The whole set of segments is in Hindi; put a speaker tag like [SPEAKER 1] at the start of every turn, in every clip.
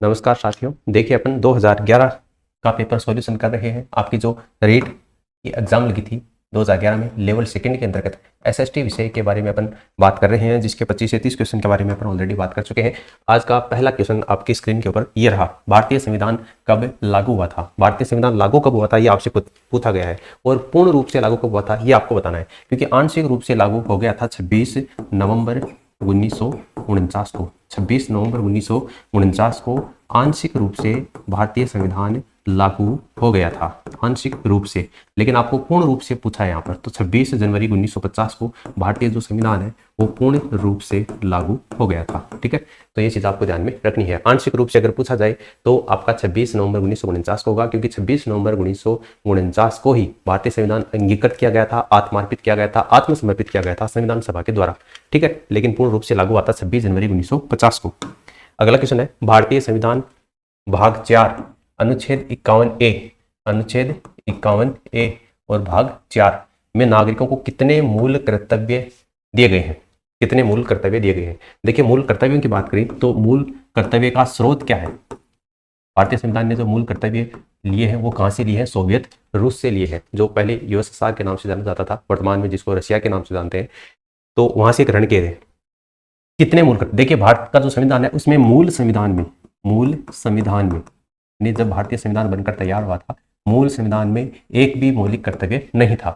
[SPEAKER 1] नमस्कार साथियों, देखिए अपन 2011 का पेपर सॉल्यूशन कर रहे हैं। आपकी जो रीट की एग्जाम लगी थी 2011 में लेवल सेकंड के अंतर्गत एसएसटी विषय के बारे में अपन बात कर रहे हैं, जिसके 25 से 30 क्वेश्चन के बारे में अपन ऑलरेडी बात कर चुके हैं। आज का पहला क्वेश्चन आपकी स्क्रीन के ऊपर ये रहा, भारतीय संविधान कब लागू हुआ था। भारतीय संविधान लागू कब हुआ था ये आपसे पूछा गया है, और पूर्ण रूप से लागू कब हुआ था ये आपको बताना है, क्योंकि आंशिक रूप से लागू हो गया था 26 नवंबर 1949 को। 26 नवंबर 1949 को आंशिक रूप से भारतीय संविधान लागू हो गया था, आंशिक रूप से। लेकिन आपको पूर्ण रूप से पूछा है यहाँ पर, तो 26 जनवरी 1950 को भारतीय जो संविधान है वो पूर्ण रूप से लागू हो गया था। ठीक है, तो ये चीज़ आपको ध्यान में रखनी है। आंशिक रूप से अगर पूछा जाए तो आपका 26 नवंबर 1949 को होगा, क्योंकि 26 नवंबर 1949 को ही भारतीय संविधान अंगीकृत किया गया था, आत्मार्पित किया गया था, आत्मसमर्पित किया गया था संविधान सभा के द्वारा। ठीक है, लेकिन पूर्ण रूप से लागू हुआ था 26 जनवरी 1950 को। अगला क्वेश्चन है, भारतीय संविधान भाग 4 अनुच्छेद 51A, अनुच्छेद 51A और भाग 4 में नागरिकों को कितने मूल कर्तव्य दिए गए हैं। कितने मूल कर्तव्य दिए गए हैं। देखिए, मूल कर्तव्यों की बात करें तो मूल कर्तव्य का स्रोत क्या है। भारतीय संविधान ने जो मूल कर्तव्य लिए हैं वो कहाँ से लिए हैं, सोवियत रूस से लिए हैं, जो पहले यूएसएसआर के नाम से जाना जाता था, वर्तमान में जिसको रशिया के नाम से जानते हैं। तो वहां से ग्रहण किए थे। कितने मूल कर्तव्य, देखिए भारत का जो संविधान है उसमें मूल संविधान में जब भारतीय संविधान बनकर तैयार हुआ था, मूल संविधान में एक भी मौलिक कर्तव्य नहीं था।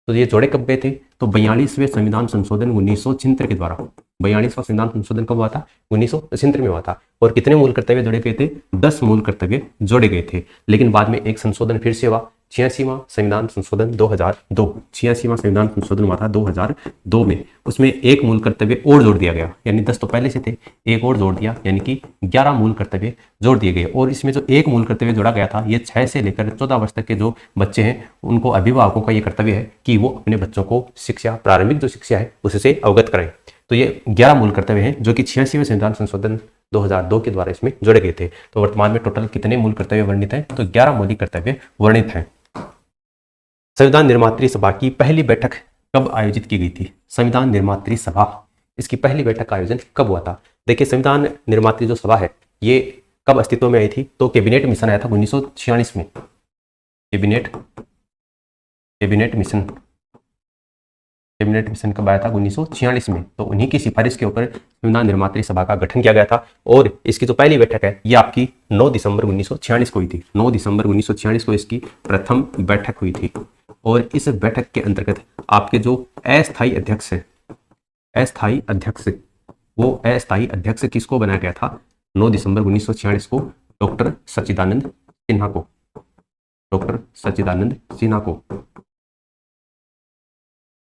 [SPEAKER 1] तो ये जोड़े कब गए थे, तो 42वें संविधान संशोधन 1976 के द्वारा। 42वां संविधान संशोधन कब हुआ था, 1976 में हुआ था। और कितने मूल कर्तव्य जोड़े गए थे, 10 मूल कर्तव्य जोड़े गए थे। लेकिन बाद में एक संशोधन फिर से हुआ, 86वां संविधान संशोधन 2002। 86वां संविधान संशोधन हुआ था 2002 में। उसमें एक मूल कर्तव्य और जोड़ दिया गया, यानी 10 तो पहले से थे, एक और जोड़ दिया, यानी कि 11 मूल कर्तव्य जोड़ दिए गए। और इसमें जो एक मूल कर्तव्य जोड़ा गया था, ये 6 से लेकर 14 वर्ष तक के जो बच्चे हैं उनको अभिभावकों का ये कर्तव्य है कि वो अपने बच्चों को शिक्षा, प्रारंभिक जो शिक्षा है उससे अवगत कराएं। तो ये 11 मूल कर्तव्य हैं जो कि 86वें संविधान संशोधन 2002 के द्वारा इसमें जोड़े गए थे। तो वर्तमान में टोटल कितने मूल कर्तव्य वर्णित हैं, तो 11 मौलिक कर्तव्य वर्णित हैं। संविधान निर्मात्री सभा की पहली बैठक कब आयोजित की गई थी। संविधान निर्मात्री सभा, इसकी पहली बैठक का आयोजन कब हुआ था। देखिए, संविधान निर्मात्री जो सभा है ये कब अस्तित्व में आई थी, तो कैबिनेट मिशन आया था 1946 में। कैबिनेट मिशन कब आया था, 1946 में। तो उन्हीं की सिफारिश के ऊपर संविधान निर्मात्री सभा का गठन किया गया था। और इसकी जो पहली बैठक है ये आपकी 9 दिसंबर 1946 को हुई थी। 9 दिसंबर 1946 को इसकी प्रथम बैठक हुई थी। और इस बैठक के अंतर्गत आपके जो अस्थायी अध्यक्ष है, वो अस्थायी अध्यक्ष किसको बनाया गया था, 9 दिसंबर 1946 को डॉक्टर सच्चिदानंद सिन्हा को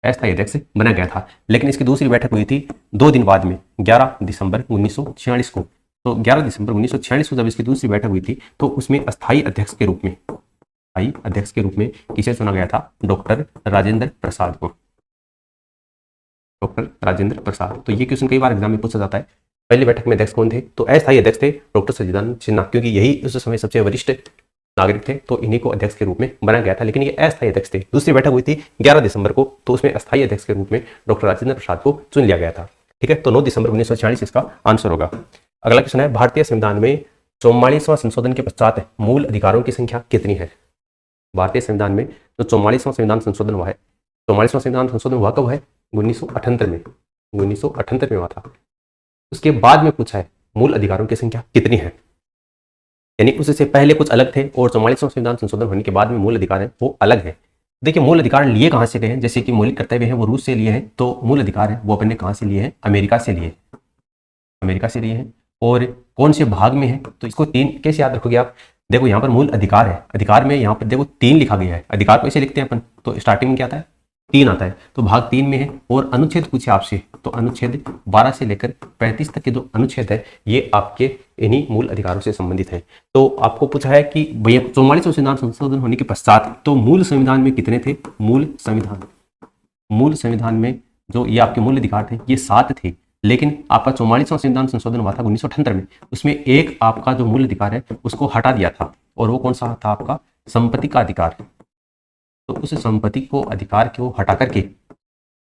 [SPEAKER 1] अस्थायी अध्यक्ष बनाया गया था। लेकिन इसकी दूसरी बैठक हुई थी 2 दिन बाद में, 11 दिसंबर 1946 को। तो 11 दिसंबर 1946 को जब इसकी दूसरी बैठक हुई थी तो उसमें अस्थायी अध्यक्ष के रूप में किसे चुना गया था, डॉक्टर राजेंद्र प्रसाद को। डॉक्टर राजेंद्र प्रसाद। तो ये क्वेश्चन कई बार एग्जाम में पूछा जाता है। पहली बैठक में अध्यक्ष कौन थे, तो अस्थायी अध्यक्ष थे डॉक्टर सच्चिदानंद सिन्हा, क्योंकि यही उस समय सबसे वरिष्ठ नागरिक थे, तो इन्हीं को अध्यक्ष के रूप में बनाया गया था। लेकिन ये अस्थायी अध्यक्ष थे। दूसरी बैठक हुई थी 11 दिसंबर को, तो उसमें अस्थायी अध्यक्ष के रूप में डॉक्टर राजेंद्र प्रसाद को चुन लिया गया था। ठीक है, तो 9 दिसंबर 1946 इसका आंसर होगा। अगला क्वेश्चन है, भारतीय संविधान में 44वां संशोधन के पश्चात मूल अधिकारों की संख्या कितनी है। भारतीय संविधान में जो 44वां संविधान संशोधन हुआ है, 44वां संविधान संशोधन हुआ कब है, 1978 में। 1978 में हुआ था। उसके बाद में पूछा है मूल अधिकारों की संख्या कितनी है, यानी उससे पहले कुछ अलग थे और 44वां संविधान संशोधन होने के बाद में मूल अधिकार है वो अलग है। देखिए, मूल अधिकार लिए कहाँ से गए हैं, जैसे कि मौलिक कर्तव्य है वो रूस से लिए हैं, तो मूल अधिकार है वो अपने कहाँ से लिए हैं, अमेरिका से लिए हैं। और कौन से भाग में है, तो इसको 3 कैसे याद रखोगे आप। देखो, यहाँ पर मूल अधिकार है, अधिकार में यहाँ पर देखो 3 लिखा गया है। अधिकार को ऐसे लिखते हैं अपन, तो स्टार्टिंग में क्या आता है, 3 आता है, तो भाग 3 में है। और अनुच्छेद पूछे आपसे, तो अनुच्छेद 12 से लेकर 35 तक के जो अनुच्छेद है ये आपके इन्हीं मूल अधिकारों से संबंधित है। तो आपको पूछा है कि भैया 44वां संविधान संशोधन होने के पश्चात तो मूल संविधान में कितने थे, मूल संविधान में जो ये आपके मूल अधिकार थे ये 7 थे। लेकिन आपका 44वां संविधान संशोधन हुआ था 1978 में, उसमें एक आपका जो मूल अधिकार है उसको हटा दिया था। और वो कौन सा था, आपका संपत्ति का अधिकार। तो उस संपत्ति को अधिकार को हटा करके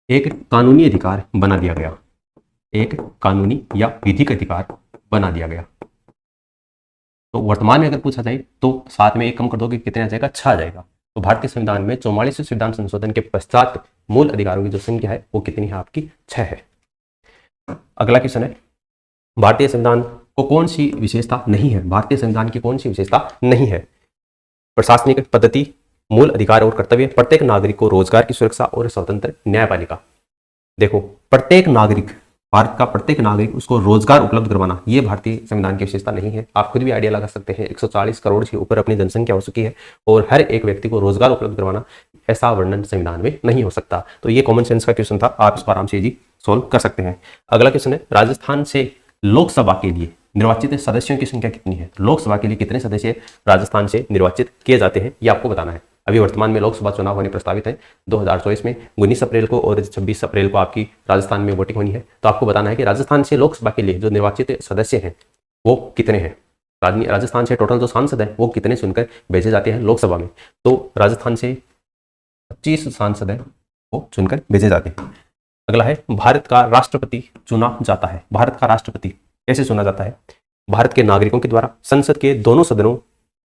[SPEAKER 1] एक कानूनी अधिकार बना दिया गया, एक कानूनी या विधिक अधिकार बना दिया गया। तो वर्तमान में अगर पूछा जाए तो 7 में 1 कम कर दोगे कितने आ जाएगा, 6 आ जाएगा। तो भारतीय संविधान में 44वें संविधान संशोधन के पश्चात मूल अधिकारों की जो संख्या है वो कितनी है आपकी, 6 है। अगला क्वेश्चन है, भारतीय संविधान को कौन सी विशेषता नहीं है, भारतीय संविधान की कौन सी विशेषता नहीं है। प्रशासनिक पद्धति, मूल अधिकार और कर्तव्य, प्रत्येक नागरिक को रोजगार की सुरक्षा और स्वतंत्र न्यायपालिका। देखो, प्रत्येक नागरिक, भारत का प्रत्येक नागरिक उसको रोजगार उपलब्ध करवाना, ये भारतीय संविधान की विशेषता नहीं है। आप खुद भी आइडिया लगा सकते हैं, 140 करोड़ से ऊपर अपनी जनसंख्या हो चुकी है और हर एक व्यक्ति को रोजगार उपलब्ध करवाना, ऐसा वर्णन संविधान में नहीं हो सकता। तो ये कॉमन सेंस का क्वेश्चन था, आप इसको आराम से जी सोल्व कर सकते हैं। अगला क्वेश्चन है, राजस्थान से लोकसभा के लिए निर्वाचित सदस्यों की संख्या कितनी है। लोकसभा के लिए कितने सदस्य राजस्थान से निर्वाचित किए जाते हैं, ये आपको बताना है। अभी वर्तमान में लोकसभा चुनाव होने प्रस्तावित है 2024 में, 19 अप्रैल को और 26 अप्रैल को आपकी राजस्थान में वोटिंग होनी है। तो आपको बताना है कि राजस्थान से लोकसभा के लिए जो निर्वाचित सदस्य हैं वो कितने हैं। राजस्थान से टोटल जो सांसद हैं वो कितने चुनकर भेजे जाते हैं लोकसभा में। तो राजस्थान से 25 सांसद हैं वो चुनकर भेजे जाते हैं। अगला है, भारत का राष्ट्रपति चुना जाता है। भारत का राष्ट्रपति कैसे चुना जाता है, भारत के नागरिकों के द्वारा, संसद के दोनों सदनों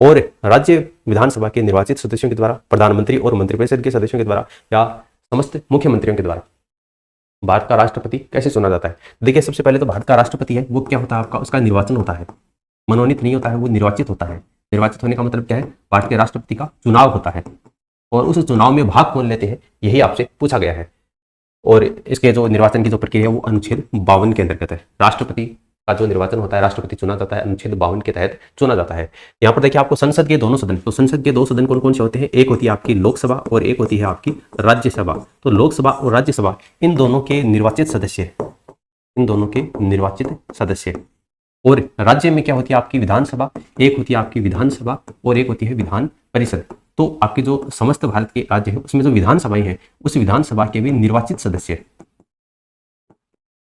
[SPEAKER 1] और राज्य विधानसभा के निर्वाचित सदस्यों के द्वारा, प्रधानमंत्री और मंत्रिपरिषद के सदस्यों के द्वारा या समस्त मुख्यमंत्रियों के द्वारा। भारत का राष्ट्रपति कैसे चुना जाता है, देखिए सबसे पहले तो भारत का राष्ट्रपति है वो क्या होता है आपका, उसका निर्वाचन होता है, मनोनीत नहीं होता है, वो निर्वाचित होता है। निर्वाचित होने का मतलब क्या है, भारत के राष्ट्रपति का चुनाव होता है और उस चुनाव में भाग कौन लेते हैं यही आपसे पूछा गया है। और इसके जो निर्वाचन की जो प्रक्रिया है वो अनुच्छेद 52 के अंतर्गत है। राष्ट्रपति का जो निर्वाचन होता है, राष्ट्रपति चुना जाता है अनुच्छेद 52 के तहत चुना जाता है। यहाँ पर देखिए आपको संसद के दोनों सदन, तो संसद के दो सदन कौन कौन से होते हैं, एक होती है आपकी लोकसभा और एक होती है आपकी राज्यसभा। तो लोकसभा और राज्यसभा इन दोनों के निर्वाचित सदस्य, इन दोनों के निर्वाचित सदस्य। और राज्य में क्या होती है आपकी विधानसभा, एक होती है आपकी विधानसभा और एक होती है विधान परिषद। तो आपके जो समस्त भारत के राज्य है उसमें जो विधानसभाएं हैं उस विधानसभा के भी निर्वाचित सदस्य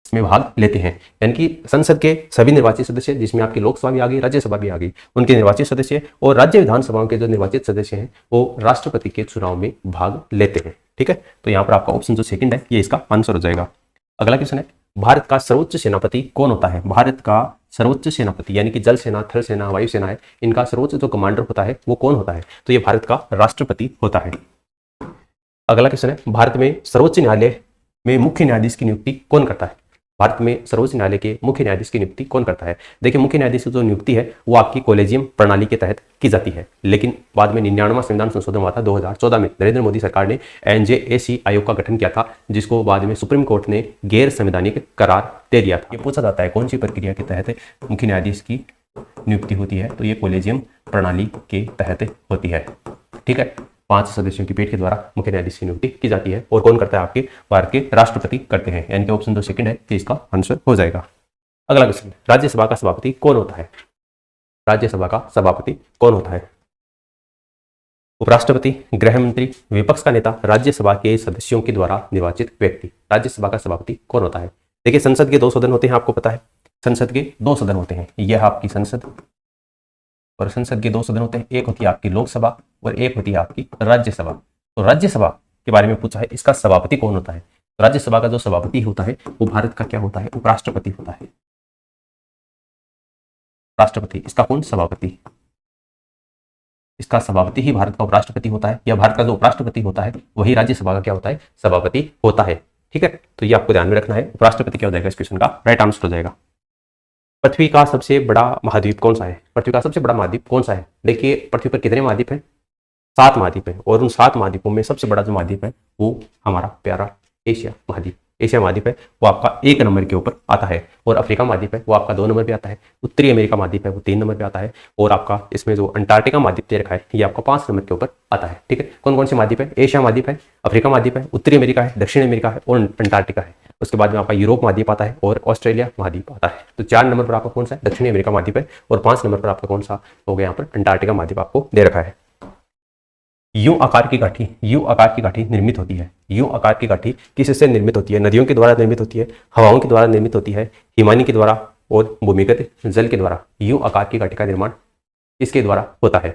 [SPEAKER 1] इसमें भाग लेते हैं। यानी कि संसद के सभी निर्वाचित सदस्य, जिसमें आपकी लोकसभा भी आ गई, राज्यसभा भी आ गई, उनके निर्वाचित सदस्य और राज्य विधानसभाओं के जो निर्वाचित सदस्य हैं वो राष्ट्रपति के चुनाव में भाग लेते हैं। ठीक है, तो यहाँ पर आपका ऑप्शन जो सेकंड है ये इसका आंसर हो जाएगा। अगला क्वेश्चन है, भारत का सर्वोच्च सेनापति कौन होता है। भारत का सर्वोच्च सेनापति यानी कि जल सेना, थल सेना, वायु सेना है, इनका सर्वोच्च जो कमांडर होता है वो कौन होता है, तो ये भारत का राष्ट्रपति होता है। अगला क्वेश्चन है, भारत में सर्वोच्च न्यायालय में मुख्य न्यायाधीश की नियुक्ति कौन करता है। भारत में सर्वोच्च न्यायालय के मुख्य न्यायाधीश की नियुक्ति कौन करता है। देखिए मुख्य न्यायाधीश की जो नियुक्ति है वो आपकी कॉलेजियम प्रणाली के तहत की जाती है, लेकिन बाद में 99वां संविधान संशोधन हुआ था 2014 में। नरेंद्र मोदी सरकार ने NJAC आयोग का गठन किया था, जिसको बाद में सुप्रीम कोर्ट ने गैर संवैधानिक करार दे दिया था। ये पूछा जाता है कौन सी प्रक्रिया के तहत मुख्य न्यायाधीश की नियुक्ति होती है, तो ये कॉलेजियम प्रणाली के तहत होती है। ठीक है, 5 सदस्यों की पीठ के द्वारा मुख्य न्यायाधीश की नियुक्ति की जाती है और कौन करता है, आपके भारत के राष्ट्रपति करते हैं। यानी कि ऑप्शन जो सेकंड है ये इसका आंसर हो जाएगा। अगला क्वेश्चन, राज्यसभा का सभापति कौन होता है। राज्यसभा का सभापति कौन होता है, उपराष्ट्रपति, गृह मंत्री, विपक्ष का नेता, राज्यसभा के सदस्यों के द्वारा निर्वाचित व्यक्ति। राज्यसभा का सभापति कौन होता है। देखिए संसद के 2 सदन होते हैं, आपको पता है संसद के 2 सदन होते हैं, यह आपकी संसद और संसद के 2 सदन होते हैं, एक होती है आपकी लोकसभा और एक होती है आपकी राज्यसभा। तो राज्यसभा के बारे में पूछा है, इसका सभापति कौन होता है। तो राज्यसभा का जो सभापति होता है वो भारत का क्या होता है, उपराष्ट्रपति होता है। राष्ट्रपति, इसका कौन सभापति, इसका सभापति ही भारत का उपराष्ट्रपति होता है, या भारत का जो उपराष्ट्रपति होता है वही राज्यसभा का क्या होता है, सभापति होता है। ठीक है, तो ये आपको ध्यान में रखना है, उपराष्ट्रपति क्या हो जाएगा इस क्वेश्चन का राइट आंसर हो जाएगा। पृथ्वी का सबसे बड़ा महाद्वीप कौन सा है। पृथ्वी का सबसे बड़ा महाद्वीप कौन सा है। देखिए पृथ्वी पर कितने महाद्वीप हैं, 7 महाद्वीप हैं और उन 7 महाद्वीपों में सबसे बड़ा जो महाद्वीप है वो हमारा प्यारा एशिया महाद्वीप। एशिया महाद्वीप है वो आपका 1 नंबर के ऊपर आता है और अफ्रीका महाद्वीप है वो आपका 2 नंबर पे आता है। उत्तरी अमेरिका महाद्वीप है वो 3 नंबर पे आता है और आपका इसमें जो अंटार्कटिका महाद्वीप दे रखा है ये आपका 5 नंबर के ऊपर आता है। ठीक है, कौन कौन से महाद्वीप है, एशिया महाद्वीप है, अफ्रीका महाद्वीप है, उत्तरी अमेरिका है, दक्षिण अमेरिका है और अंटार्कटिका है। उसके बाद में आपका यूरोप महाद्वीप आता है और ऑस्ट्रेलिया महाद्वीप आता है। तो 4 नंबर पर आपका कौन सा है, दक्षिणी अमेरिका महाद्वीप है और 5 नंबर पर आपका कौन सा हो गया, यहाँ पर अंटार्कटिका महाद्वीप आपको दे रखा है। यू आकार की गांठी, यू आकार की गांठी निर्मित होती है। यू आकार की गांठी किससे निर्मित होती है, नदियों के द्वारा निर्मित होती है, हवाओं के द्वारा निर्मित होती है, हिमानी के द्वारा और भूमिगत जल के द्वारा। यू आकार की गांठी का निर्माण इसके द्वारा होता है।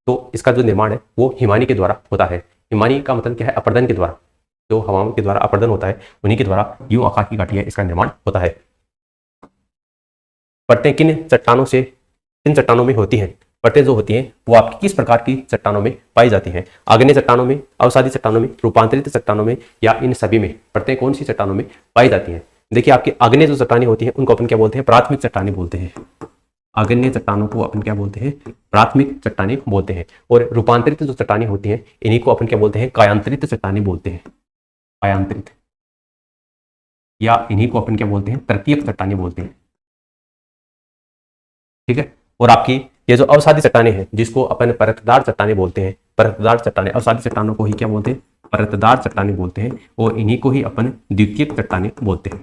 [SPEAKER 1] तो इसका जो निर्माण है वो हिमानी के द्वारा होता है। हिमानी का मतलब क्या है, अपर्दन के द्वारा, जो हवाओं के द्वारा अपर्दन होता है उन्हीं के द्वारा यू आकार की गांठी है इसका निर्माण होता है। परतें किन चट्टानों से किन चट्टानों में होती हैं? परतें जो होती हैं वो आपकी किस प्रकार की चट्टानों में पाई जाती हैं? आग्नेय चट्टानों में, अवसादी चट्टानों में, रूपांतरित चट्टानों में, या इन सभी में परतें कौन सी चट्टानों में पाई जाती हैं? देखिए, आपकी आग्नेय जो चट्टानें होती हैं उनको अपन क्या बोलते हैं? प्राथमिक चट्टानें बोलते हैं। आग्नेय चट्टानों को अपन क्या बोलते हैं? प्राथमिक चट्टानें बोलते हैं। और रूपांतरित जो चट्टानें होती हैं इन्हीं को अपन क्या बोलते हैं? कायांतरित चट्टानें बोलते हैं। कायांतरित, या इन्हीं को अपन क्या बोलते हैं? तृतीयक चट्टानें बोलते हैं। ठीक है। और आपकी ये जो अवसादी चट्टानें हैं जिसको अपन परतदार चट्टानें बोलते हैं, परतदार चट्टानें, अवसादी चट्टानों को ही क्या बोलते हैं? परतदार चट्टानें बोलते हैं। और इन्हीं को ही अपन द्वितीयक चट्टानें बोलते हैं।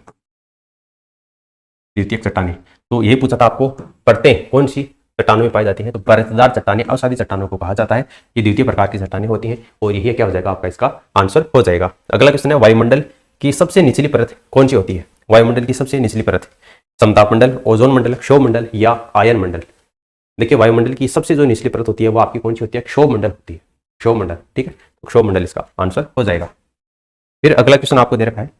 [SPEAKER 1] द्वितीयक चट्टानें, तो यही पूछा था आपको, परतें कौन सी चट्टानों में पाई जाती हैं? तो परतदार चट्टानें अवसादी चट्टानों को कहा जाता है। ये द्वितीय प्रकार की चट्टानें होती हैं। और यही क्या हो जाएगा आपका इसका आंसर हो जाएगा। अगला क्वेश्चन है, वायुमंडल की सबसे निचली परत कौन सी होती है? वायुमंडल की सबसे निचली परत, समताप मंडल, ओजोन मंडल, क्षोभ मंडल, या आयन मंडल? देखिए, वायुमंडल की सबसे जो निचली परत होती है वो आपकी कौन सी होती है? क्षोभ मंडल होती है। क्षोभ मंडल, ठीक है। तो क्षोभ मंडल इसका आंसर हो जाएगा। फिर अगला क्वेश्चन आपको दे रखा है,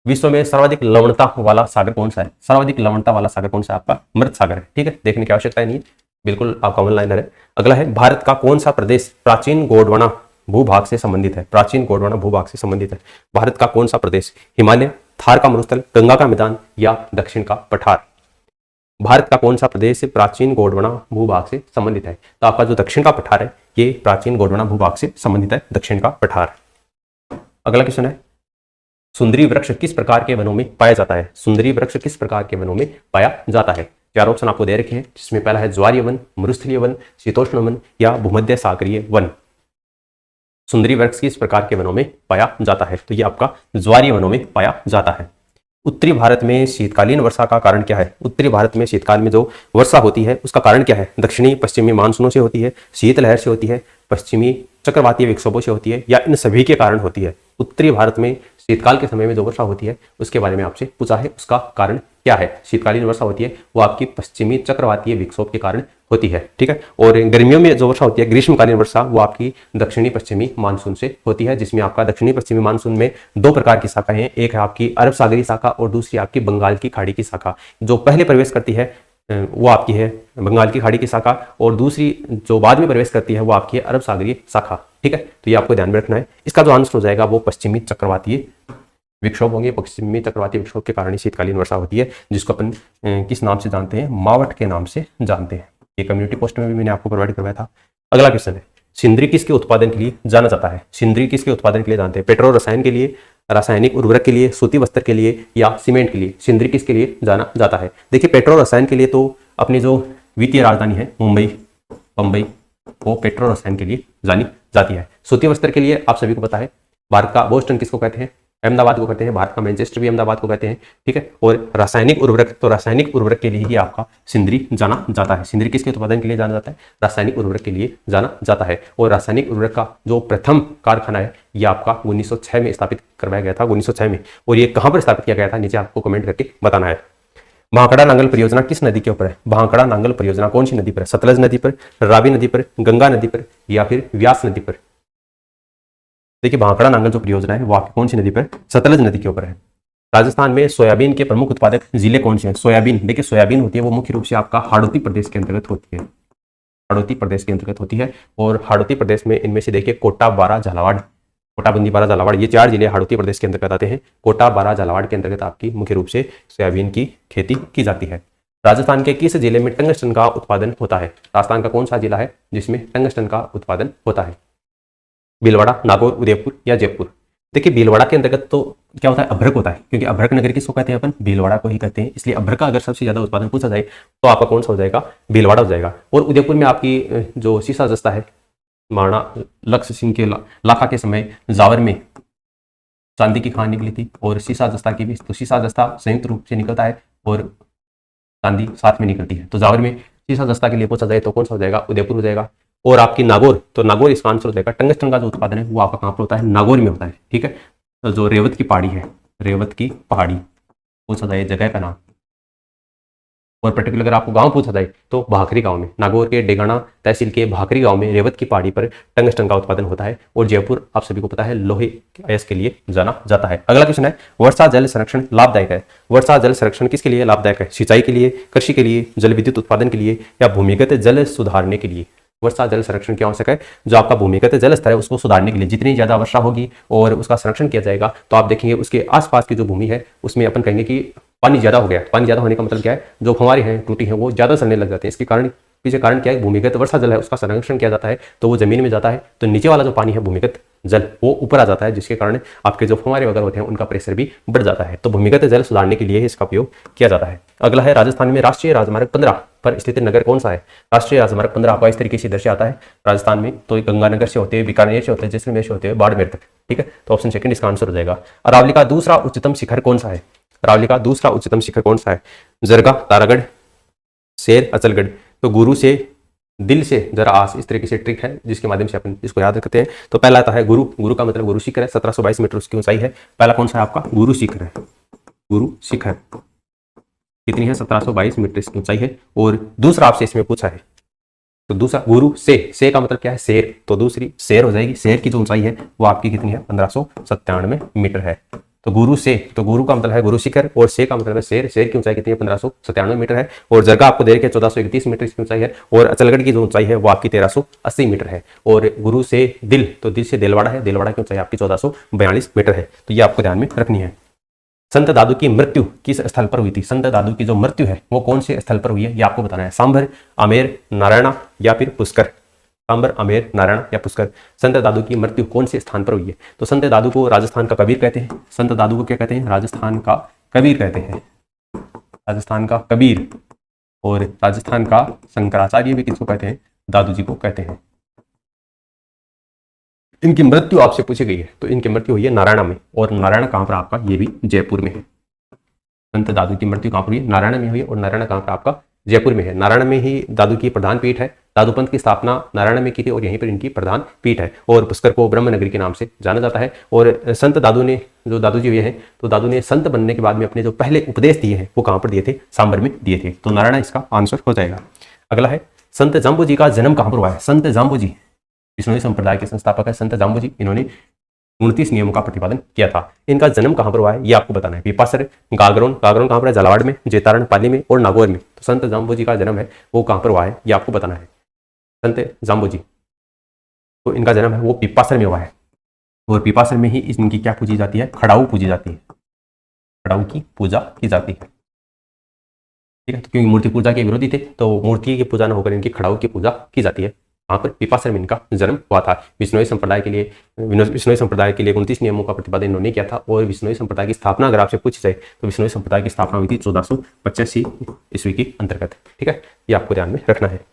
[SPEAKER 1] विश्व में सर्वाधिक लवणता वाला सागर कौन सा है? सर्वाधिक लवणता वाला सागर कौन सा है? आपका मृत सागर है। ठीक है, देखने की आवश्यकता नहीं है, बिल्कुल आपका वन लाइनर है। अगला है, भारत का कौन सा प्रदेश प्राचीन गोंडवाना भूभाग से संबंधित है? प्राचीन गोंडवाना भूभाग से संबंधित है। भारत का कौन सा प्रदेश? हिमालय, थार का मरुस्थल, गंगा का मैदान, या दक्षिण का पठार? भारत का कौन सा प्रदेश प्राचीन गोंडवाना भूभाग से संबंधित है? तो आपका जो दक्षिण का पठार है ये प्राचीन गोंडवाना भूभाग से संबंधित है, दक्षिण का पठार। अगला क्वेश्चन है, सुंदरी वृक्ष किस प्रकार के वनों में पाया जाता है? सुंदरी वृक्ष किस प्रकार के वनों में पाया जाता है? चार ऑप्शन आपको दे रखे हैं, जिसमें पहला है ज्वारीय वन, मरुस्थलीय वन, शीतोष्ण वन, या भूमध्य सागरीय वन। सुंदरी वृक्ष किस प्रकार के वनों में पाया जाता है? तो ये आपका ज्वारीय वनों में पाया जाता है। उत्तरी भारत में शीतकालीन वर्षा का कारण क्या है? उत्तरी भारत में शीतकाल में जो वर्षा होती है उसका कारण क्या है? दक्षिणी पश्चिमी मानसूनों से होती है, शीतलहर से होती है, पश्चिमी चक्रवातीय विक्षोभों से होती है, या इन सभी के कारण होती है? उत्तरी भारत में शीतकाल के समय में जो वर्षा होती है उसके बारे में आपसे पूछा है, उसका कारण क्या है? शीतकालीन वर्षा होती है वो आपकी पश्चिमी चक्रवातीय विक्षोभ के कारण होती है। ठीक है। और गर्मियों में जो वर्षा होती है, ग्रीष्मकालीन वर्षा, वो आपकी दक्षिणी पश्चिमी मानसून से होती है, जिसमें आपका दक्षिणी पश्चिमी मानसून में दो प्रकार की शाखाएं हैं। एक है आपकी अरब सागरी शाखा और दूसरी आपकी बंगाल की खाड़ी की शाखा। जो पहले प्रवेश करती है वो आपकी है बंगाल की खाड़ी की शाखा, और दूसरी जो बाद में प्रवेश करती है वो आपकी है अरब सागरीय शाखा। ठीक है, तो ये आपको ध्यान में रखना है। इसका जो आंसर हो जाएगा वो पश्चिमी चक्रवातीय विक्षोभ होंगे। पश्चिमी चक्रवातीय विक्षोभ के कारण ही शीतकालीन वर्षा होती है, जिसको अपन किस नाम से जानते हैं? मावट के नाम से जानते हैं। ये कम्युनिटी पोस्ट में भी मैंने आपको प्रोवाइड करवाया था। अगला क्वेश्चन है, सिंदरी किसके उत्पादन के लिए जाना जाता है? सिंदरी किसके उत्पादन के लिए जानते हैं? पेट्रो रसायन के लिए, रासायनिक उर्वरक के लिए, सूती वस्त्र के लिए, या सीमेंट के लिए? सिंदरी किसके लिए जाना जाता है? देखिए, पेट्रो रसायन के लिए तो अपनी जो वित्तीय राजधानी है मुंबई, बंबई, वो पेट्रो रसायन के लिए जानी जाती है। सूती वस्त्र के लिए आप सभी को पता है, भारत का बोस्टन किसको कहते हैं? अहमदाबाद को कहते हैं। भारत का मैनचेस्टर भी अहमदाबाद को कहते हैं। ठीक है। और रासायनिक उर्वरक, तो रासायनिक उर्वरक के लिए ही आपका सिंदरी जाना जाता है। सिंदरी किसके उत्पादन के लिए जाना जाता है? रासायनिक उर्वरक के लिए जाना जाता है। और रासायनिक उर्वरक का जो प्रथम कारखाना है ये आपका 1906 में स्थापित करवाया गया था, 1906 में। और ये कहाँ पर स्थापित किया गया था, नीचे आपको कमेंट करके बताना है। भांकड़ा नांगल परियोजना किस नदी के ऊपर है? भांकड़ा नांगल परियोजना कौन सी नदी पर है? सतलज नदी पर, रावी नदी पर, गंगा नदी पर, या फिर व्यास नदी पर? देखिए, भांकड़ा नांगल जो परियोजना है वो आपकी कौन सी नदी पर? सतलज नदी के ऊपर है। राजस्थान में सोयाबीन के प्रमुख उत्पादक जिले कौन से हैं? सोयाबीन, देखिए सोयाबीन होती है वो मुख्य रूप से आपका हाड़ौती प्रदेश के अंतर्गत होती है। हाड़ौती प्रदेश के अंतर्गत होती है। और हाड़ौती प्रदेश में इनमें से देखिए कोटा, बारा, झालावाड़, कोटा, बूंदी, बारा, झालावाड़, ये चार जिले हाड़ौती प्रदेश के अंतर्गत आते हैं। कोटा, बारा, झालावाड़ के अंतर्गत आपकी मुख्य रूप से सोयाबीन की खेती की जाती है। राजस्थान के किस जिले में टंगस्टन का उत्पादन होता है? राजस्थान का कौन सा जिला है जिसमें टंगस्टन का उत्पादन होता है? भीलवाड़ा, नागौर, उदयपुर, या जयपुर? देखिए, भीलवाड़ा के अंतर्गत तो क्या होता है? अभ्रक होता है, क्योंकि अभ्रक नगर किसको कहते हैं? अपन भीलवाड़ा को ही कहते हैं। इसलिए अभ्रक का अगर सबसे ज्यादा उत्पादन पूछा जाए तो आपका कौन सा हो जाएगा? भीलवाड़ा हो जाएगा। और उदयपुर में आपकी जो सीसा जस्ता है, महाराणा लक्ष्य सिंह के लाखा के समय जावर में चांदी की खान निकली थी, और सीसा जस्ता की भी। तो सीसा जस्ता संयुक्त रूप से निकलता है और चांदी साथ में निकलती है। तो जावर में सीसा जस्ता के लिए पूछा जाए तो कौन सा हो जाएगा? उदयपुर हो जाएगा। और आपकी नागौर, तो नागौर इसका आंसर हो जाएगा। टंगस्टन का जो उत्पादन है वो आपका कहाँ पर होता है? नागौर में होता है। ठीक है। तो जो रेवत की पहाड़ी है, रेवत की पहाड़ी, पूछा जाए जगह का नाम, और पर्टिकुलर अगर आपको गांव पूछा जाए तो भाखरी गांव में, नागौर के डेगाना तहसील के भाखरी गांव में रेवत की पहाड़ी पर टंगस्टन का उत्पादन होता है। और जयपुर आप सभी को पता है लोहे के अयस्क के लिए जाना जाता है। अगला क्वेश्चन है, वर्षा जल संरक्षण लाभदायक है। वर्षा जल संरक्षण किसके लिए लाभदायक है? सिंचाई के लिए, कृषि के लिए, जल विद्युत उत्पादन के लिए, या भूमिगत जल सुधारने के लिए? वर्षा जल संरक्षण क्यों आवश्यक है? जो आपका भूमिगत जल स्तर है उसको सुधारने के लिए, जितनी ज्यादा वर्षा होगी और उसका संरक्षण किया जाएगा तो आप देखेंगे उसके आसपास की जो भूमि है उसमें अपन कहेंगे कि पानी ज्यादा हो गया। पानी ज्यादा होने का मतलब क्या है? जो फुहारे हैं, टूटी हैं, वो ज्यादा सड़ने लग जाते हैं। इसके कारण पीछे कारण क्या है? भूमिगत वर्षा जल है उसका संरक्षण किया जाता है तो वो जमीन में जाता है, तो नीचे वाला जो पानी है भूमिगत जल वो ऊपर आ जाता है, जिसके कारण आपके जो फुहारे वगैरह होते हैं उनका प्रेशर भी बढ़ जाता है। तो भूमिगत जल सुधारने के लिए इसका उपयोग किया जाता है। अगला है, राजस्थान में राष्ट्रीय राजमार्ग 15 पर स्थित नगर कौन सा है? राष्ट्रीय राजमार्ग 15 आपका इस तरीके से दर्शाता है राजस्थान में, तो गंगानगर से होते हुए, बीकानेर से होते हैं, जैसलमेर से होते हुए बाड़मेर तक। ठीक है, तो ऑप्शन सेकंड इसका आंसर हो जाएगा। अरावली का दूसरा उच्चतम शिखर कौन सा है? अरावली का दूसरा उच्चतम शिखर कौन सा है? जरगा, तारागढ़, शेर, अचलगढ़। तो गुरु से दिल से जरा आस, इस तरीके से ट्रिक है जिसके माध्यम से अपन इसको याद रखते हैं। तो पहला आता है गुरु। गुरु का मतलब गुरु शिखर है, 1722 मीटर उसकी ऊंचाई है। पहला कौन सा है आपका? गुरु शिखर है। गुरु शिखर कितनी है? 1722 मीटर इसकी ऊंचाई है। और दूसरा आपसे इसमें पूछा है, तो दूसरा गुरु से का मतलब क्या है? शेर। तो दूसरी शेर हो जाएगी। शेर की जो ऊंचाई है वो आपकी कितनी है? 1597 मीटर है। तो गुरु से, तो गुरु का मतलब है गुरु शिखर और से का मतलब है शेर। शेर की ऊंचाई कितनी है? 1597 मीटर है। और जरगा आपको दे रखे 1431 मीटर इसकी ऊंचाई है। और अचलगढ़ की जो ऊंचाई है वो आपकी 1380 मीटर है। और गुरु से दिल, तो दिल से दिलवाड़ा है, दिलवाड़ा की ऊंचाई आपकी 1442 मीटर है। तो ये आपको ध्यान में रखनी है। संत दादू की मृत्यु किस स्थल पर हुई थी? संत दादू की जो मृत्यु है वो कौन से स्थल पर हुई है ये आपको बताना है। सांभर, आमेर, नारायणा या फिर पुष्कर? सांभर, आमेर, नारायण या पुष्कर? संत दादू की मृत्यु कौन से स्थान पर हुई है? तो संत दादू को राजस्थान का कबीर कहते हैं। संत दादू को क्या कहते हैं? राजस्थान का कबीर कहते हैं। राजस्थान का कबीर। और राजस्थान का शंकराचार्य भी किसको कहते हैं? दादू जी को कहते हैं। इनकी मृत्यु आपसे पूछी गई है, तो इनकी मृत्यु हुई है नारायण में। और नारायण कहां पर आपका? ये भी जयपुर में है। संत दादू की मृत्यु कहां पर हुई? नारायण में हुई। और नारायण कहां पर आपका? जयपुर में है। नारायण में ही दादू की प्रधान पीठ है। दादू पंथ की स्थापना नारायण में की थी और यहीं पर इनकी प्रधान पीठ है। और पुष्कर को ब्रह्म नगरी के नाम से जाना जाता है। और संत दादू ने, जो दादू जी हुए हैं, तो दादू ने संत बनने के बाद में अपने जो पहले उपदेश दिए हैं वो कहां पर दिए थे? सांबर में दिए थे। तो नारायण इसका आंसर हो जाएगा। अगला है, संत जाम्बू जी का जन्म कहां पर हुआ है? संत जाम्बू जी विष्णोई संप्रदाय के संस्थापक है संत जाम्बू जी। इन्होंने 29 नियमों का प्रतिपादन किया था। इनका जन्म कहां पर हुआ है ये आपको बताना है। पीपासर, गागरोन, गागरोन कहां पर है? झालावाड़ में, जेतारण, पाली में और नागौर में। तो संत जाम्बू जी का जन्म है वो कहां पर हुआ है ये आपको बताना है। संत जाम्बू जी, तो इनका जन्म है वो पीपासर में हुआ है। और पीपासर में ही इनकी क्या पूजी जाती है? खड़ाऊ पूजी जाती है। खड़ाऊ की पूजा की जाती है। ठीक है, तो क्योंकि मूर्ति पूजा के विरोधी थे तो मूर्ति की पूजा न होकर इनकी खड़ाऊ की पूजा की जाती है। वहां पर पीपासर में इनका जन्म हुआ था। विष्णोई संप्रदाय के लिए 29 नियमों का प्रतिपादन इन्होंने किया था। और विष्णोई संप्रदाय की स्थापना अगर आपसे पूछी जाए तो विष्णोई संप्रदाय की स्थापना हुई थी 1485 ईस्वी की अंतर्गत। ठीक है, ये आपको ध्यान में रखना है।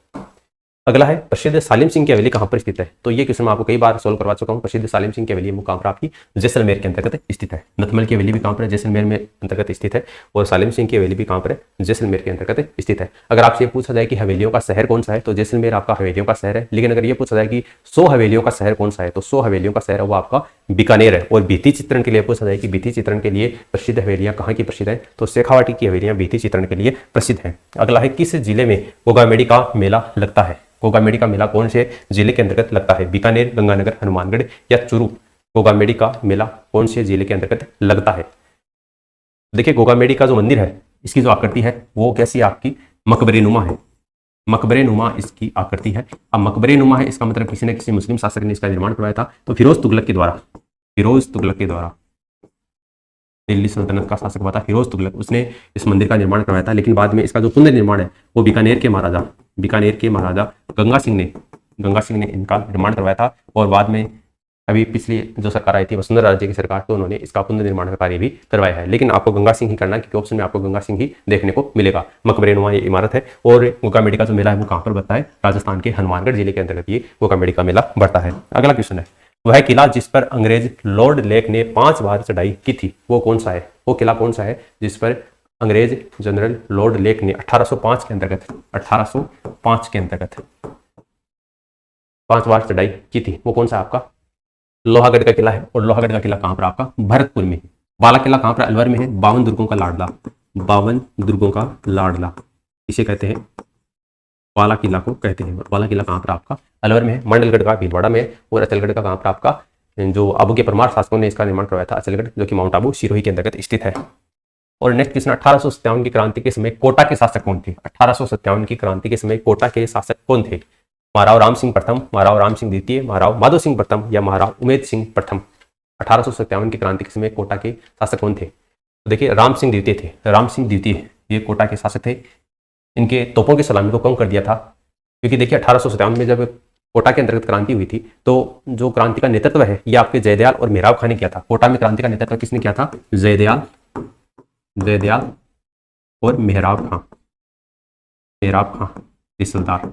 [SPEAKER 1] अगला है, प्रसिद्ध सालिम सिंह की हवेली कहां पर स्थित है? तो ये क्वेश्चन मैं आपको कई बार सोल्व करवा चुका हूं। प्रसिद्ध सालिम सिंह की हवेली वो कहां पर आपकी? जैसलमेर के अंतर्गत स्थित है। नथमल की हवेली भी कहां पर है? जैसलमेर में अंतर्गत स्थित है। और सालिम सिंह की हवेली भी कहां पर है? जैसलमेर के अंतर्गत स्थित है। अगर आपसे ये पूछा जाए कि हवेलियों का शहर कौन सा है तो जैसलमेर आपका हवेलियों का शहर है। लेकिन अगर ये पूछा जाए कि 100 हवेलियों का शहर कौन सा है तो 100 हवेलियों का शहर है वो आपका बीकानेर है। और भित्ति चित्रण के लिए पूछा जाए कि भित्ति चित्रण के लिए प्रसिद्ध हवेलियां कहाँ की प्रसिद्ध है तो शेखावाटी की हवेलियां भित्ति चित्रण के लिए प्रसिद्ध है। अगला है, किस जिले में गोगामेडी का मेला लगता है? गोगामेडी का मेला कौन से जिले के अंतर्गत लगता है? बीकानेर, गंगानगर, हनुमानगढ़ या चूरू? गोगामेडी का मेला कौन से जिले के अंतर्गत लगता है? देखिए, गोगामेडी का जो मंदिर है इसकी जो आकृति है वो कैसी आपकी? मकबरे नुमा है। मकबरे नुमा इसकी आकृति है। अब मकबरे नुमा है इसका मतलब किसी न किसी मुस्लिम शासक ने इसका निर्माण करवाया था। तो फिरोज तुगलक के द्वारा, फिरोज तुगलक के द्वारा, दिल्ली सल्तनत का शासक हुआ था फिरोज तुगलक, उसने इस मंदिर का निर्माण करवाया था। लेकिन बाद में इसका जो पुनर्निर्माण है वो बीकानेर के महाराजा गंगा सिंह ने इनका निर्माण करवाया था। और बाद में अभी पिछली जो सरकार आई थी वसुंधरा राजे की सरकार, तो उन्होंने इसका पुनर्निर्माण का कार्य भी करवाया है। लेकिन आपको गंगा सिंह ही करना है क्योंकि ऑप्शन में आपको गंगा सिंह ही देखने को मिलेगा। मकबरेनुमा ये इमारत है। और गोगामेडी का जो मेला है वो कहाँ पर बढ़ता है? राजस्थान के हनुमानगढ़ जिले के अंतर्गत ये गोगामेडी का मेला बढ़ता है। अगला क्वेश्चन है, वह किला जिस पर अंग्रेज लॉर्ड लेक ने 5 बार चढ़ाई की थी वो कौन सा है? वो किला कौन सा है जिस पर अंग्रेज जनरल लॉर्ड लेक ने 1805 के अंतर्गत 5 बार चढ़ाई की थी वो कौन सा आपका? लोहागढ़ का किला है। और लोहागढ़ का किला कहां पर आपका? भरतपुर में है। बाला किला कहां पर? अलवर में है। 52 दुर्गों का लाडला, 52 दुर्गों का लाडला इसे कहते हैं वाला किला को कहते हैं। वाला किला कहाँ पर आपका अलवर में है, मंडलगढ़ का भीलवाड़ा में है, और अचलगढ़ का कहाँ पर आपका जो आबू के परमार शासकों ने इसका निर्माण करवाया था, अचलगढ़, जो कि माउंट आबू सिरोही के अंतर्गत स्थित है। और नेक्स्ट क्वेश्चन, 1857 की क्रांति के समय कोटा के शासक कौन थे? 1857 की क्रांति के समय कोटा के शासक कौन थे? महाराव राम सिंह प्रथम, महाराव राम सिंह द्वितीय, महाराव माधो सिंह प्रथम या महाराव उमेद सिंह प्रथम? 1857 की क्रांति के समय कोटा के शासक कौन थे? तो देखिए राम सिंह द्वितीय थे, राम सिंह द्वितीय ये कोटा के शासक थे। इनके तोपों की सलामी को कम कर दिया था, क्योंकि देखिए 1857 में जब कोटा के अंतर्गत क्रांति हुई थी तो जो क्रांति का नेतृत्व है ये आपके जयदयाल और मेहराब खां ने किया था। कोटा में क्रांति का नेतृत्व किसने किया था? जयदयाल और मेहराब खां रिसलदार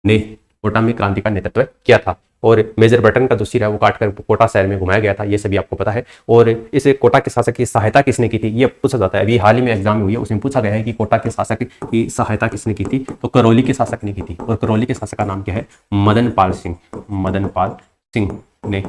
[SPEAKER 1] ने कोटा में क्रांति का नेतृत्व किया था। और मेजर बटन का जो सिर है वो काटकर कोटा शहर में घुमाया गया था, ये सभी आपको पता है। और इस कोटा के शासक की सहायता किसने की थी ये पूछा जाता है। अभी हाल ही में एग्जाम हुई है, उसमें पूछा गया है कि कोटा के शासक की सहायता किसने की थी, तो करौली के शासक ने की थी। और करौली के शासक का नाम क्या है? मदन पाल सिंह ने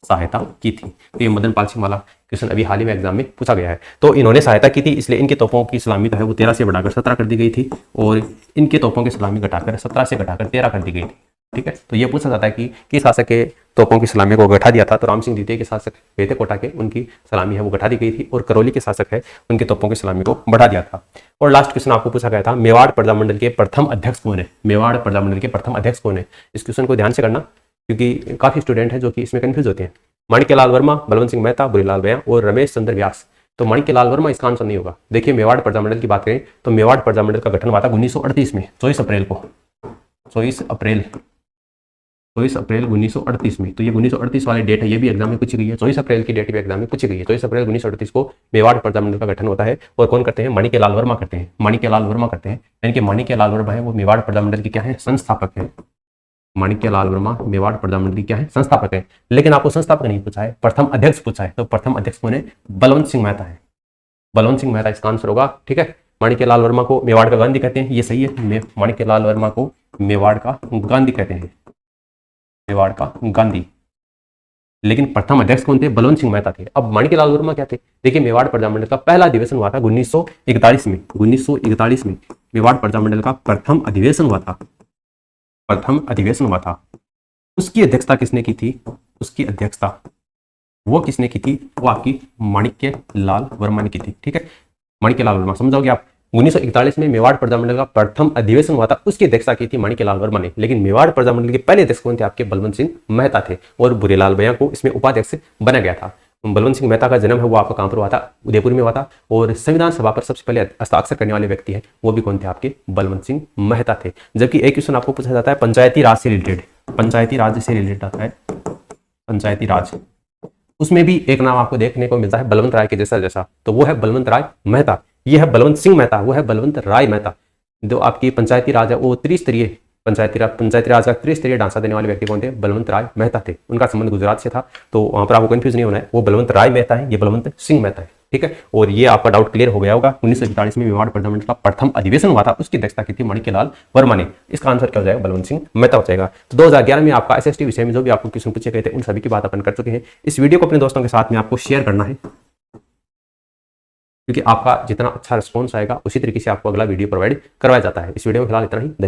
[SPEAKER 1] सहायता की थी। तो ये मदन पाल सिंह वाला क्वेश्चन अभी हाल ही में एग्जाम में पूछा गया है। तो इन्होंने सहायता की थी, इसलिए इनके तोपों की सलामी तो है वो 13 से बढ़ाकर 17 कर दी गई थी, और इनके तोपों की सलामी घटाकर 17 से घटाकर 13 कर दी गई थी। ठीक है, तो ये पूछा जाता है कि किस शासक के तोपों की सलामी को घटा दिया था? तो राम सिंह द्वितीय के शासक हुए थे कोटा के, उनकी सलामी है वो घटा दी गई थी, और करौली के शासक है उनके तोपों की सलामी को बढ़ा दिया था। और लास्ट क्वेश्चन आपको पूछा गया था, मेवाड़ प्रजामंडल के प्रथम अध्यक्ष कौन है? मेवाड़ प्रजामंडल के प्रथम अध्यक्ष कौन है? इस क्वेश्चन को ध्यान से करना, क्योंकि काफी स्टूडेंट हैं जो कि इसमें कंफ्यूज होते हैं। माणिक्यलाल वर्मा, बलवंत सिंह मेहता, बुरीलाल बयां और रमेश चंद्र व्यास। तो माणिक्यलाल वर्मा इसका आंसर नहीं होगा। देखिए मेवाड़ प्रजामंडल की बात करें तो मेवाड़ प्रजामंडल का गठन हुआ था 1938 में, 24 अप्रैल को, 24 अप्रैल 1938 में। तो ये 1938 वाली डेट है, ये भी एग्जाम में पूछी गई है। 24 अप्रैल की डेट भी एग्जाम में पूछी गई है। 24 अप्रैल 1938 को मेवाड़ प्रजामंडल का गठन होता है, और कौन करते हैं? माणिक्यलाल वर्मा करते हैं। माणिक्यलाल वर्मा करते हैं, यानी कि माणिक्यलाल वर्मा है वो मेवाड़ प्रजामंडल के क्या है? संस्थापक है। माणिक्यलाल वर्मा मेवाड़ प्रजामंडल क्या है? संस्थापक है। लेकिन आपको संस्थापक नहीं पूछा है, प्रथम अध्यक्ष पूछा है। तो प्रथम अध्यक्ष कौन है? बलवंत सिंह मेहता है। बलवंत सिंह मेहता इसका आंसर होगा। ठीक है, माणिक्यलाल वर्मा को मेवाड़ का गांधी कहते हैं, ये सही है। माणिक्यलाल वर्मा को मेवाड़ का गांधी कहते हैं, मेवाड़ का गांधी। लेकिन प्रथम अध्यक्ष कौन थे? बलवंत सिंह मेहता थे। अब माणिक्यलाल वर्मा क्या थे? देखिए मेवाड़ प्रजामंडल का पहला अधिवेशन हुआ था 1941 में। 1941 में मेवाड़ प्रजामंडल का प्रथम अधिवेशन हुआ था, उसकी अध्यक्षता किसने की थी? उसकी अध्यक्षता वो किसने की थी? वो आपकी माणिक्यलाल वर्मा ने की थी। ठीक है, माणिक्यलाल वर्मा समझोगे आप। 1941 में मेवाड़ प्रजामंडल का प्रथम अधिवेशन हुआ था, उसकी अध्यक्षता की थी माणिक्यलाल वर्मा ने। लेकिन मेवाड़ प्रजामंडल के पहले अध्यक्ष कौन थे? आपके बलवंत सिंह मेहता थे, और बुरीलाल बयां को इसमें उपाध्यक्ष बनाया गया था। बलवंत सिंह मेहता का जन्म है वो आपका कहां पर हुआ था? उदयपुर में हुआ था। और संविधान सभा पर सबसे पहले हस्ताक्षर करने वाले व्यक्ति है वो भी कौन थे? आपके बलवंत सिंह मेहता थे। जबकि एक क्वेश्चन आपको पूछा जाता है पंचायती राज से रिलेटेड, पंचायती राज से रिलेटेड आता है पंचायती राज। उसमें भी एक नाम आपको देखने को मिलता है बलवंत राय के जैसा, तो वो है बलवंत राय मेहता। ये है बलवंत सिंह मेहता, वो है बलवंत राय मेहता। जो आपकी पंचायती राज है वो त्रिस्तरीय पंचायती राज का त्रिस्तरीय ढांचा देने वाले व्यक्ति कौन थे? बलवंत राय मेहता थे। उनका संबंध गुजरात से था, तो वहां पर आपको कंफ्यूज नहीं होना है। वो बलवंत राय मेहता है, ये बलवंत सिंह मेहता है। ठीक है, और ये आपका डाउट क्लियर हो गया होगा। 1941 में मेवाड़ प्रजामंडल का प्रथम अधिवेशन हुआ था, उसकी अध्यक्षता की थी माणिक्यलाल वर्मा ने। इसका आंसर क्या हो जाएगा? बलवंत सिंह मेहता हो जाएगा। तो 2011 में आपका SST विषय में जो भी आपको क्वेश्चन पूछे गए थे उन सभी की बात अपन कर चुके हैं। इस वीडियो को अपने दोस्तों के साथ में आपको शेयर करना है, क्योंकि आपका जितना अच्छा रिस्पॉन्स आएगा उसी तरीके से आपको अगला वीडियो प्रोवाइड करवाया जाता है। इस वीडियो में फिलहाल इतना ही। धन्यवाद।